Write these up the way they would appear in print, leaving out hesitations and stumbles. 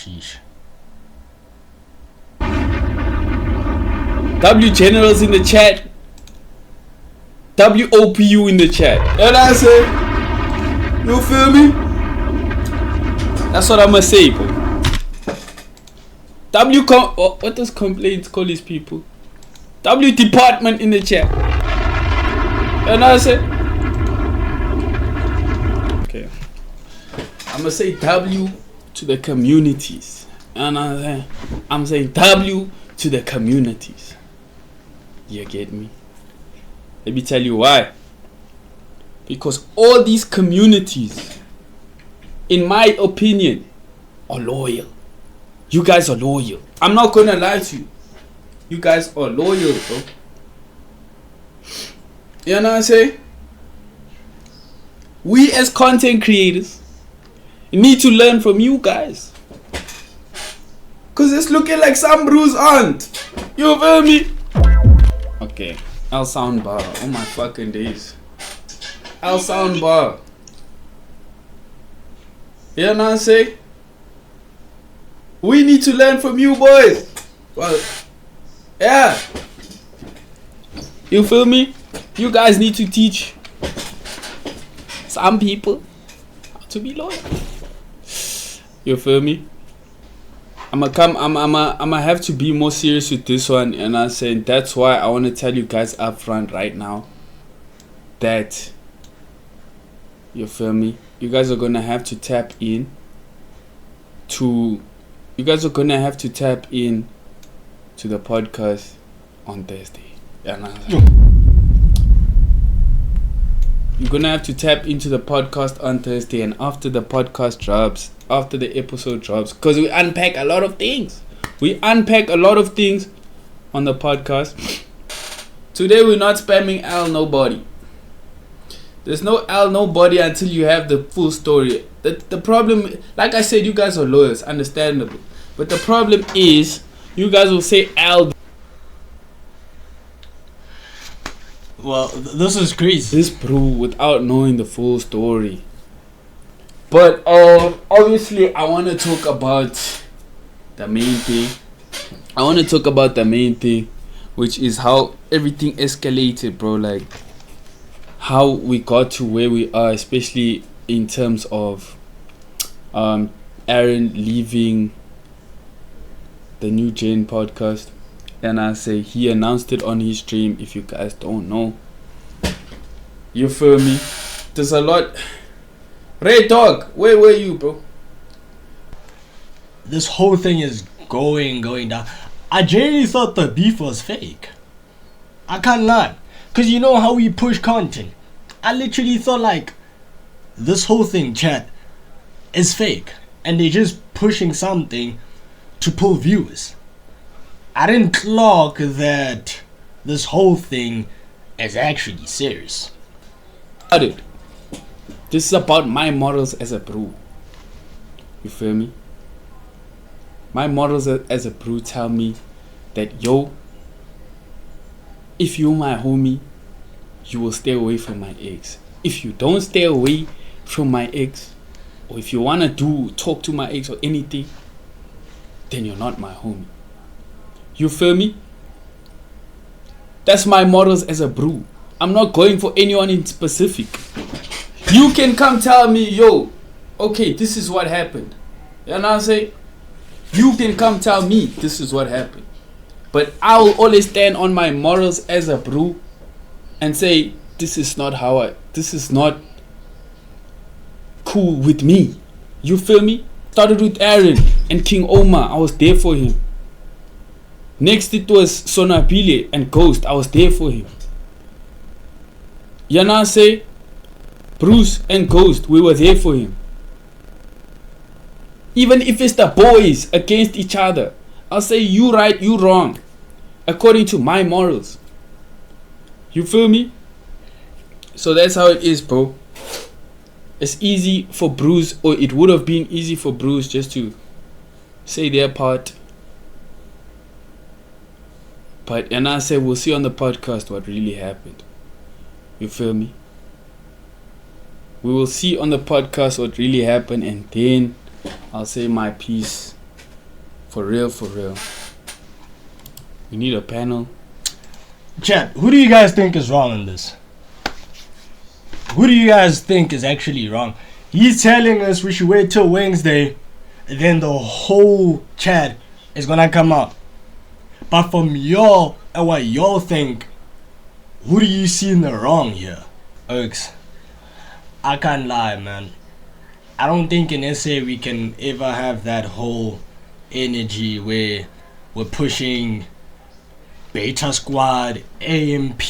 Sheesh. W Generals in the chat. WOPU in the chat. You know what I say? You feel me? That's what I'ma say, bro. What does complaints call these people? W department in the chat. You know what I say? Okay. I'ma say W to the communities. You know what I'm saying? I'm saying W to the communities. You get me? Let me tell you why. Because all these communities, in my opinion, are loyal. You guys are loyal. I'm not gonna lie to you. You guys are loyal, bro. You know what I'm saying? We as content creators need to learn from you guys. Cause it's looking like some bruise aunt. You feel me? Okay. I'll soundbar. Oh my fucking days. I'll soundbar. You know what I'm saying? We need to learn from you boys. Well, yeah. You feel me? You guys need to teach some people how to be loyal. You feel me? I'ma have to be more serious with this one, and I'm saying that's why I want to tell you guys up front right now that, you feel me, you guys are gonna have to tap in to the podcast on Thursday. You're gonna have to tap into the podcast on Thursday, and after the podcast drops, after the episode drops, because we unpack a lot of things. We unpack a lot of things on the podcast. Today we're not spamming L nobody. There's no L nobody until you have the full story. The problem, like I said, you guys are lawyers, understandable. But the problem is, you guys will say L. Well, this is crazy. This bro, without knowing the full story. But obviously, I want to talk about the main thing. Which is how everything escalated, bro. Like, how we got to where we are, especially in terms of Aaron leaving the New Gen podcast. And I say he announced it on his stream. If you guys don't know, you feel me? There's a lot. Ray Dog, where were you, bro? This whole thing is going down. I genuinely thought the beef was fake. I can't lie. Cause you know how we push content. I literally thought like this whole thing, chat, is fake. And they're just pushing something to pull viewers. I didn't clock that this whole thing is actually serious. This is about my morals as a bro. You feel me? My morals as a bro tell me that, yo, if you're my homie, you will stay away from my ex. If you don't stay away from my ex, or if you wanna talk to my ex or anything, then you're not my homie. You feel me? That's my morals as a bro. I'm not going for anyone in specific. You can come tell me, yo, okay, this is what happened. You know what I'm saying? You can come tell me this is what happened. But I will always stand on my morals as a bro and say, this is not cool with me. You feel me? Started with Aaron and King Omar. I was there for him. Next it was Sonapile and Ghost. I was there for him. You know what I say? Bruce and Ghost, we were there for him. Even if it's the boys against each other, I'll say you right, you wrong, according to my morals. You feel me? So that's how it is, bro. It's easy for Bruce, or it would have been easy for Bruce just to say their part. But, and I say, we'll see on the podcast what really happened. You feel me? We will see on the podcast what really happened, and then I'll say my piece For real, for real. We need a panel. Chat, who do you guys think is wrong in this? Who do you guys think is actually wrong? He's telling us we should wait till Wednesday, and then the whole chat is gonna come out. But from y'all and what y'all think, who do you see in the wrong here? Oaks, I can't lie, man. I don't think in SA we can ever have that whole energy where we're pushing Beta Squad, AMP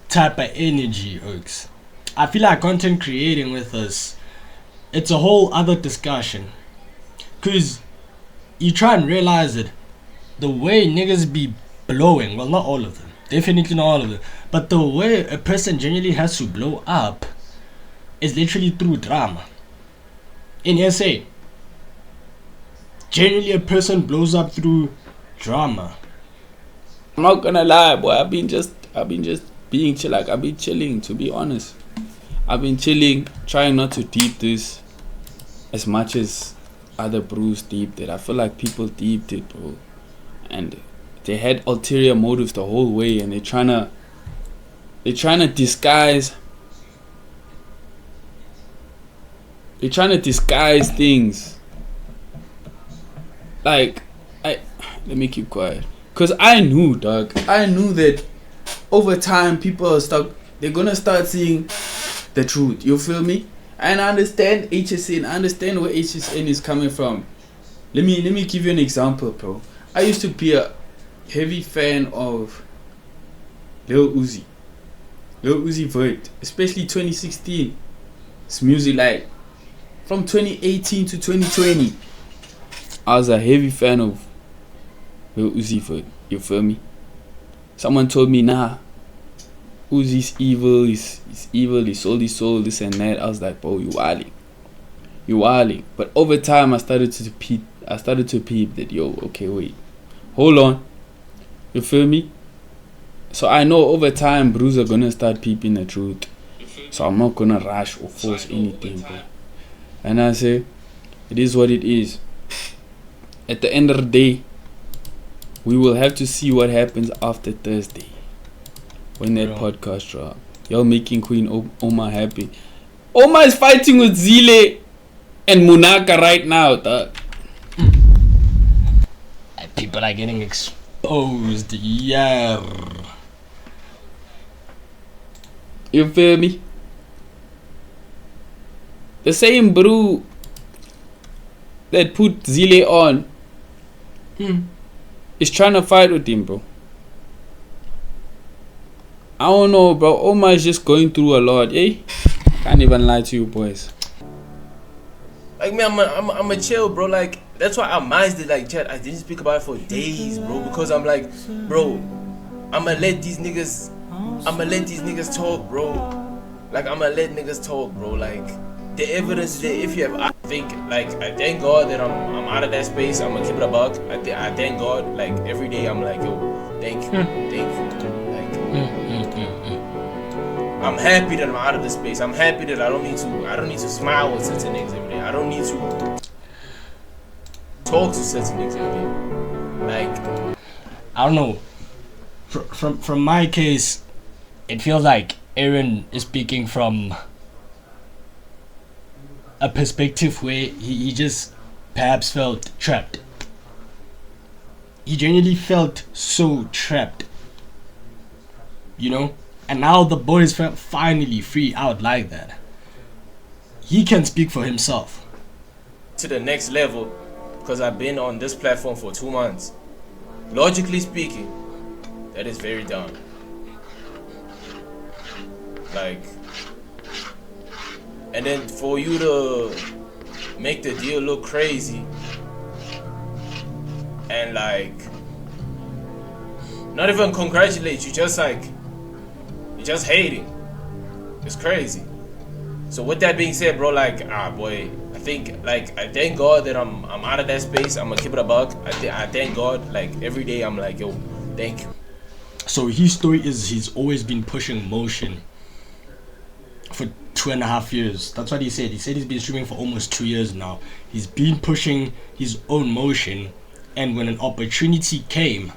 type of energy, Oaks. I feel like content creating with us, it's a whole other discussion. Cause you try and realize it, the way niggas be blowing, well, not all of them, definitely not all of them, but the way a person generally has to blow up is literally through drama. In SA, generally a person blows up through drama. I'm not gonna lie, boy. I've been just being chill. Like, I've been chilling, to be honest. I've been chilling, trying not to deep this as much as other brews deeped it. I feel like people deeped it, bro, and they had ulterior motives the whole way, and they're trying to disguise. They're trying to disguise things. Like, let me keep quiet. Cause I knew, dog. I knew that over time people are stuck. They're gonna start seeing the truth. You feel me? And I understand HSN. I understand where HSN is coming from. Let me give you an example, bro. I used to be a heavy fan of Lil Uzi Vert, especially 2016. It's music, like from 2018 to 2020. I was a heavy fan of Lil Uzi Vert. You feel me? Someone told me, nah, Uzi's evil, he's evil, he sold his soul, this and that. I was like, bro, you wilding. But over time I started to peep that, yo, okay, wait, hold on. You feel me? So I know over time bros are gonna start peeping the truth. So I'm not gonna rush or force anything, bro. And I say, it is what it is. At the end of the day, we will have to see what happens after Thursday when that podcast drop. Y'all making Queen Oma happy. Oma is fighting with Zile and Munaka right now, dog. People are getting exposed, yeah. You feel me? The same brew that put Zile on is trying to fight with him, bro. I don't know, bro. Oma is just going through a lot, eh? Can't even lie to you, boys. Like, man, I'm a chill, bro. Like, that's why I minded it. Like, chat, I didn't speak about it for days, bro. Because I'm like, bro, I'ma let these niggas talk, bro. Like, I'ma let niggas talk, bro. Like, the evidence is there. If you have, I thank God that I'm out of that space. I'm gonna keep it a buck. I thank God. Like, every day I'm like, yo, thank you. I'm happy that I'm out of this space. I'm happy that I don't need to smile with certain niggas every day. I don't need to talk to certain niggas every day. Like, I don't know. From my case, it feels like Aaron is speaking from a perspective where he just perhaps felt trapped. He genuinely felt so trapped. You know? And now the boys felt finally free out like that. He can speak for himself. To the next level, because I've been on this platform for 2 months. Logically speaking, that is very dumb. Like, and then for you to make the deal look crazy and like not even congratulate you, just like you're just hating. It's crazy. So with that being said, bro, like, boy, I thank God that I'm out of that space. I'm gonna keep it a buck. I thank God. Like, every day I'm like, yo, thank you. So his story is he's always been pushing motion for 2.5 years. That's what he said. He said he's been streaming for almost 2 years now. He's been pushing his own motion And when an opportunity came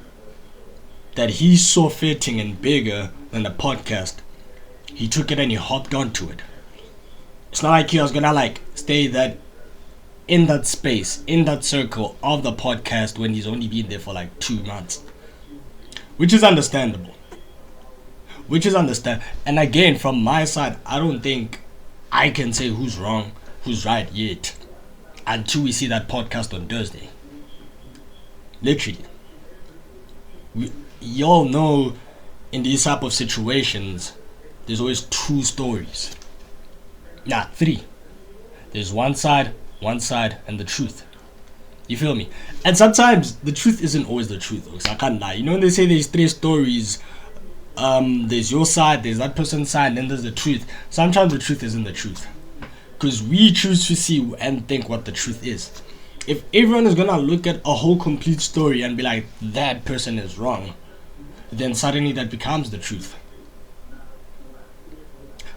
that he saw fitting and bigger than the podcast, he took it and he hopped onto it. It's not like he was gonna like stay that in that space, in that circle of the podcast when he's only been there for like 2 months. Which is understandable. And again, from my side, I don't think I can say who's wrong, who's right yet, until we see that podcast on Thursday. Literally. Y'all know in these type of situations, there's always 2 stories. Nah, 3. There's one side, and the truth. You feel me? And sometimes the truth isn't always the truth. I can't lie. You know when they say there's 3 stories, there's your side, there's that person's side, and then there's the truth. Sometimes the truth isn't the truth, because we choose to see and think what the truth is. If everyone is gonna look at a whole complete story and be like, that person is wrong, then suddenly that becomes the truth.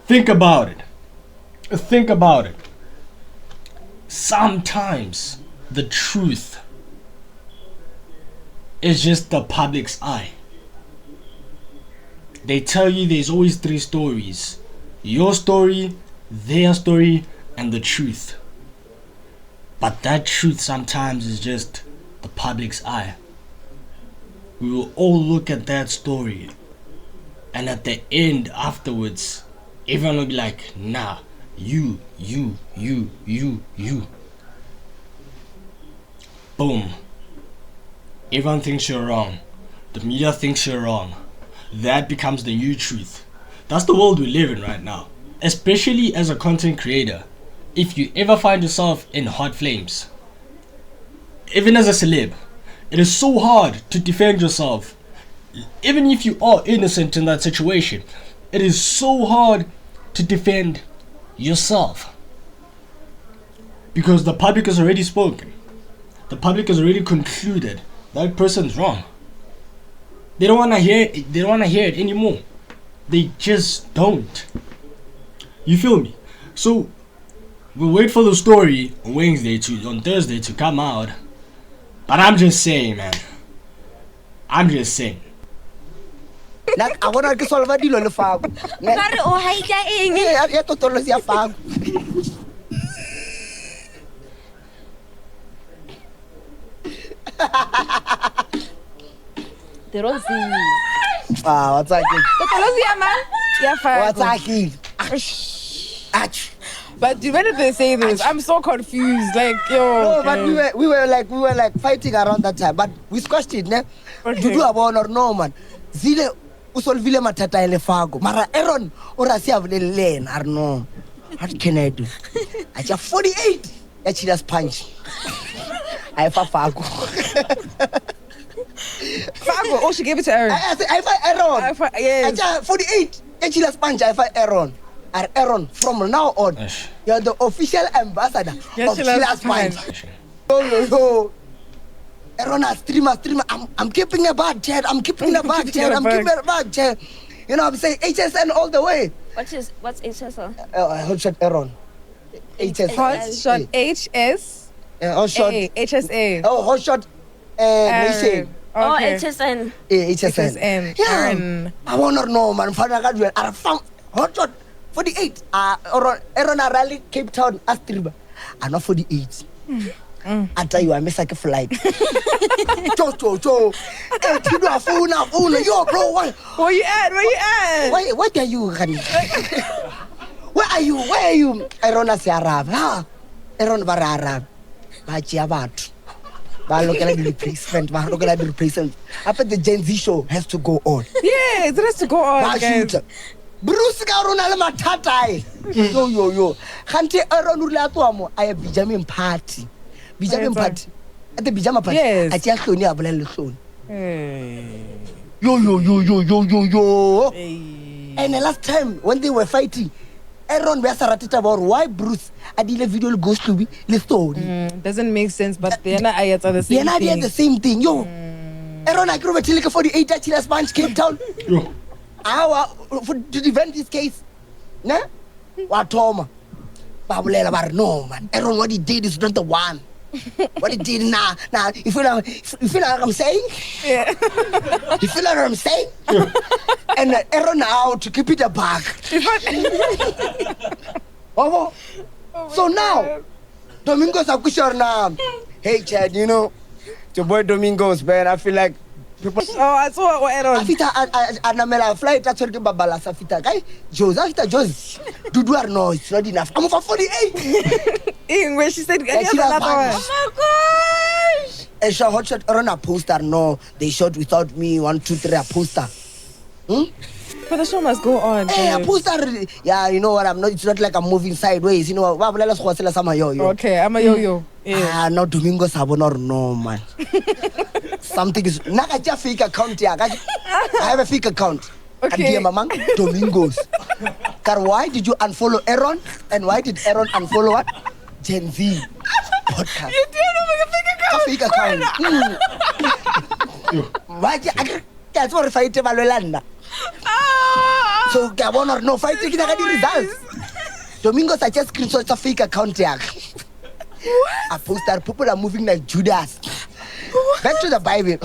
Think about it. Sometimes the truth is just the public's eye. They tell you there's always 3 stories: your story, their story, and the truth. But that truth sometimes is just the public's eye. We will all look at that story, and at the end, afterwards, everyone will be like, nah, you. Boom. Everyone thinks you're wrong. The media thinks you're wrong. That becomes the new truth. That's the world we live in right now. Especially as a content creator. If you ever find yourself in hot flames, even as a celeb, it is so hard to defend yourself. Even if you are innocent in that situation, it is so hard to defend yourself. Because the public has already spoken. The public has already concluded that person's wrong. They don't want to hear it. They don't want to hear it anymore. They just don't. You feel me? So we'll wait for the story on Thursday to come out. But I'm just saying, man. Like I wanna get solve dilo le fago. Mare o haika eng? Ya totolo sia fago. They don't see me. What's that? Totolozia, man. Yeah, fine. What's that? Ach. But when did they say this? I'm so confused. Like, yo. No, but we were like fighting around that time. But we squashed it, ne? Okay. To do a bon or no, man. Zile usolvile matata ele fago. Mara Aaron ora sia vle len arno. What can I do? I just 48. Ya chilas punch. I fa fago. Fago. Oh, she gave it to Aaron. I fight Aaron. Yes. I 48. Ya chilas punch. I fight Aaron. Aaron, from now on, you're the official ambassador of Chilla's Punch. Yo. Aaron, streamer. I'm keeping a bad chat. You know what I'm saying? HSN all the way. What's HSL? Hot shot Aaron. HSN. Hot shot HS. Hot shot. HSA. Oh, hot shot. Nation. Oh, Okay. HSN. HSN. Yeah. Aaron. I wanna know, man. Hot shot. 48. Aaron rally Cape Town streamer. I'm not 48. I tell you, I miss like a flight. Cho. Hey, you do a phone. Yo, bro, what? Where you at? What are you, honey? Where are you? Aaron is Arab. Ha? Aaron is Arab. Bachi Abat. Look at the replacement. After the Gen Z show has to go on. Yeah, it has to go on, guys. Bruce Garona Matata. Yo. Hante Aaron Ulatuamo. I have Bijamin party. At the Bijama party. Yes. I just don't have a soon. Yo. And the last time when they were fighting, Aaron was about why Bruce I did a video goes to be the story. Doesn't make sense, but the other ayats are the same thing. They're the same thing. Yo. Aaron, I grew up at 48 at Chilla's Punch, Cape Town. Yo. To defend this case, nah? What Tom? No, man. Aaron, what he did is not the one. What it did now? You feel like I'm saying? Yeah. You feel like what I'm saying? And Aaron now to keep it a back. Oh, so now, Domingos Akushar now. Hey Chad, you know, your boy Domingos, man. I feel like people. Oh, I saw what Aaron. Afita anamela flight actually ke babala safita kai Jose afita Jose Dudu no, it's not enough. I'm for 48. Where she said, Yeah, "Here's she was another bad. one." Oh my gosh! And shot hot shot on a poster. No, they shot without me. 1, 2, 3 a poster. But the show must go on. Hey, a babe. poster. Yeah, you know what? I'm not. It's not like I'm moving sideways. You know what? Okay, I'm a yo-yo. Yeah. No Domingos Sabonor, no man. Something is. Nakaja fake account. Yeah, I have a fake account. Okay. And Mamang Domingos. Car, why did you unfollow Aaron? And why did Aaron unfollow what? Gen Z podcast. You did A fake account. Why? That's what fight Valolanda. So Gabon or no fight taking the results. Domingos I just screenshot a fake account. Yeah. A poster. People are moving like Judas. Back to the Bible.